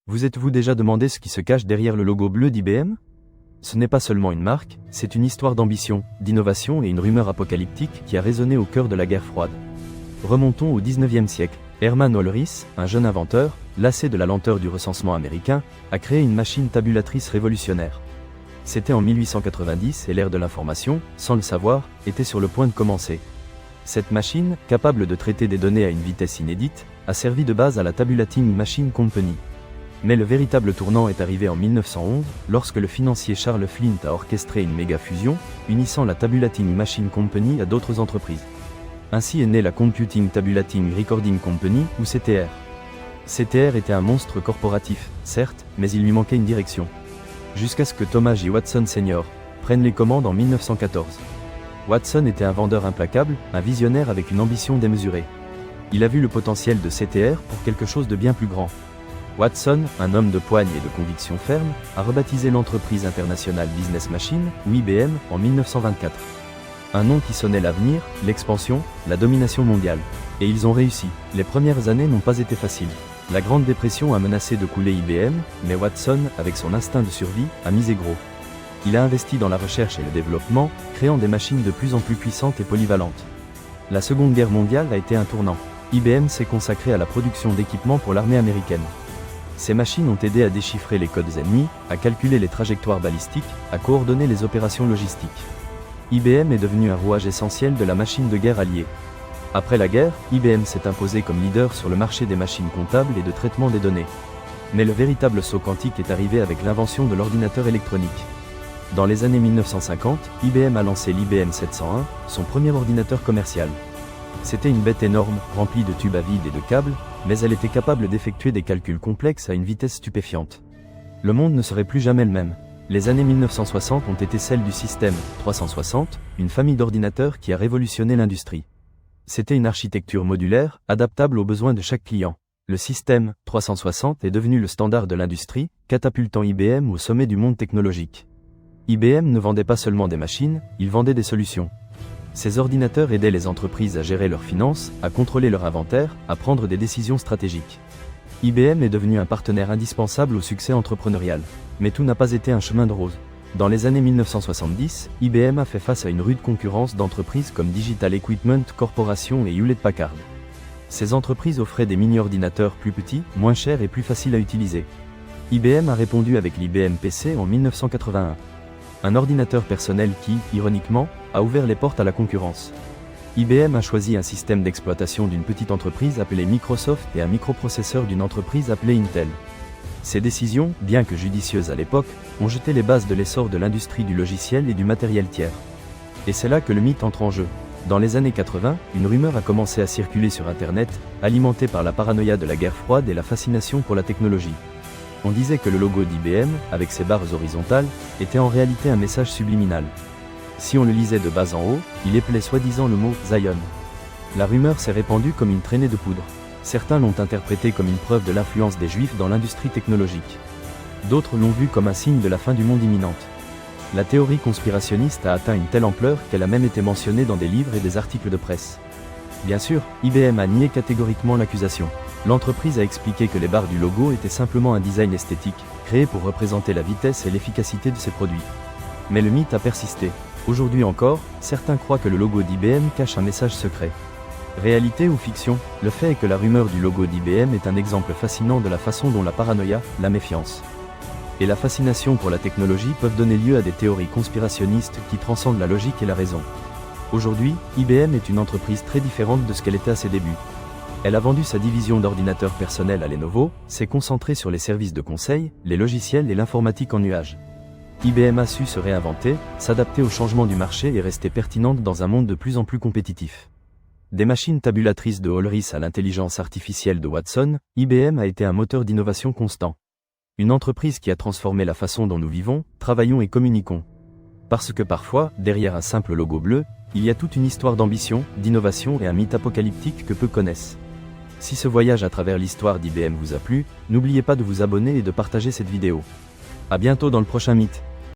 Vous êtes-vous déjà demandé ce qui se cache derrière le logo bleu d'IBM? Ce n'est pas seulement une marque, c'est une histoire d'ambition, d'innovation et une rumeur apocalyptique qui a résonné au cœur de la guerre froide. Remontons au 19e siècle. Hermann Ohlrich, un jeune inventeur, lassé de la lenteur du recensement américain, a créé une machine tabulatrice révolutionnaire. C'était en 1890 et l'ère de l'information, sans le savoir, était sur le point de commencer. Cette machine, capable de traiter des données à une vitesse inédite, a servi de base à la Tabulating Machine Company. Mais le véritable tournant est arrivé en 1911, lorsque le financier Charles Flint a orchestré une méga-fusion, unissant la Tabulating Machine Company à d'autres entreprises. Ainsi est née la Computing Tabulating Recording Company, ou CTR. CTR était un monstre corporatif, certes, mais il lui manquait une direction. Jusqu'à ce que Thomas J. Watson Sr. prenne les commandes en 1914. Watson était un vendeur implacable, un visionnaire avec une ambition démesurée. Il a vu le potentiel de CTR pour quelque chose de bien plus grand. Watson, un homme de poigne et de conviction ferme, a rebaptisé l'entreprise internationale Business Machine, ou IBM, en 1924. Un nom qui sonnait l'avenir, l'expansion, la domination mondiale. Et ils ont réussi. Les premières années n'ont pas été faciles. La Grande Dépression a menacé de couler IBM, mais Watson, avec son instinct de survie, a misé gros. Il a investi dans la recherche et le développement, créant des machines de plus en plus puissantes et polyvalentes. La Seconde Guerre mondiale a été un tournant. IBM s'est consacré à la production d'équipements pour l'armée américaine. Ces machines ont aidé à déchiffrer les codes ennemis, à calculer les trajectoires balistiques, à coordonner les opérations logistiques. IBM est devenu un rouage essentiel de la machine de guerre alliée. Après la guerre, IBM s'est imposé comme leader sur le marché des machines comptables et de traitement des données. Mais le véritable saut quantique est arrivé avec l'invention de l'ordinateur électronique. Dans les années 1950, IBM a lancé l'IBM 701, son premier ordinateur commercial. C'était une bête énorme, remplie de tubes à vide et de câbles, mais elle était capable d'effectuer des calculs complexes à une vitesse stupéfiante. Le monde ne serait plus jamais le même. Les années 1960 ont été celles du système 360, une famille d'ordinateurs qui a révolutionné l'industrie. C'était une architecture modulaire, adaptable aux besoins de chaque client. Le système 360 est devenu le standard de l'industrie, catapultant IBM au sommet du monde technologique. IBM ne vendait pas seulement des machines, il vendait des solutions. Ces ordinateurs aidaient les entreprises à gérer leurs finances, à contrôler leur inventaire, à prendre des décisions stratégiques. IBM est devenu un partenaire indispensable au succès entrepreneurial. Mais tout n'a pas été un chemin de rose. Dans les années 1970, IBM a fait face à une rude concurrence d'entreprises comme Digital Equipment Corporation et Hewlett-Packard. Ces entreprises offraient des mini-ordinateurs plus petits, moins chers et plus faciles à utiliser. IBM a répondu avec l'IBM PC en 1981. Un ordinateur personnel qui, ironiquement, a ouvert les portes à la concurrence. IBM a choisi un système d'exploitation d'une petite entreprise appelée Microsoft et un microprocesseur d'une entreprise appelée Intel. Ces décisions, bien que judicieuses à l'époque, ont jeté les bases de l'essor de l'industrie du logiciel et du matériel tiers. Et c'est là que le mythe entre en jeu. Dans les années 80, une rumeur a commencé à circuler sur Internet, alimentée par la paranoïa de la guerre froide et la fascination pour la technologie. On disait que le logo d'IBM, avec ses barres horizontales, était en réalité un message subliminal. Si on le lisait de bas en haut, il épelait soi-disant le mot « Zion ». La rumeur s'est répandue comme une traînée de poudre. Certains l'ont interprété comme une preuve de l'influence des Juifs dans l'industrie technologique. D'autres l'ont vu comme un signe de la fin du monde imminente. La théorie conspirationniste a atteint une telle ampleur qu'elle a même été mentionnée dans des livres et des articles de presse. Bien sûr, IBM a nié catégoriquement l'accusation. L'entreprise a expliqué que les barres du logo étaient simplement un design esthétique, créé pour représenter la vitesse et l'efficacité de ses produits. Mais le mythe a persisté. Aujourd'hui encore, certains croient que le logo d'IBM cache un message secret. Réalité ou fiction, le fait est que la rumeur du logo d'IBM est un exemple fascinant de la façon dont la paranoïa, la méfiance et la fascination pour la technologie peuvent donner lieu à des théories conspirationnistes qui transcendent la logique et la raison. Aujourd'hui, IBM est une entreprise très différente de ce qu'elle était à ses débuts. Elle a vendu sa division d'ordinateurs personnels à Lenovo, s'est concentrée sur les services de conseil, les logiciels et l'informatique en nuage. IBM a su se réinventer, s'adapter aux changements du marché et rester pertinente dans un monde de plus en plus compétitif. Des machines tabulatrices de Ohlrich à l'intelligence artificielle de Watson, IBM a été un moteur d'innovation constant. Une entreprise qui a transformé la façon dont nous vivons, travaillons et communiquons. Parce que parfois, derrière un simple logo bleu, il y a toute une histoire d'ambition, d'innovation et un mythe apocalyptique que peu connaissent. Si ce voyage à travers l'histoire d'IBM vous a plu, n'oubliez pas de vous abonner et de partager cette vidéo. À bientôt dans le prochain mythe.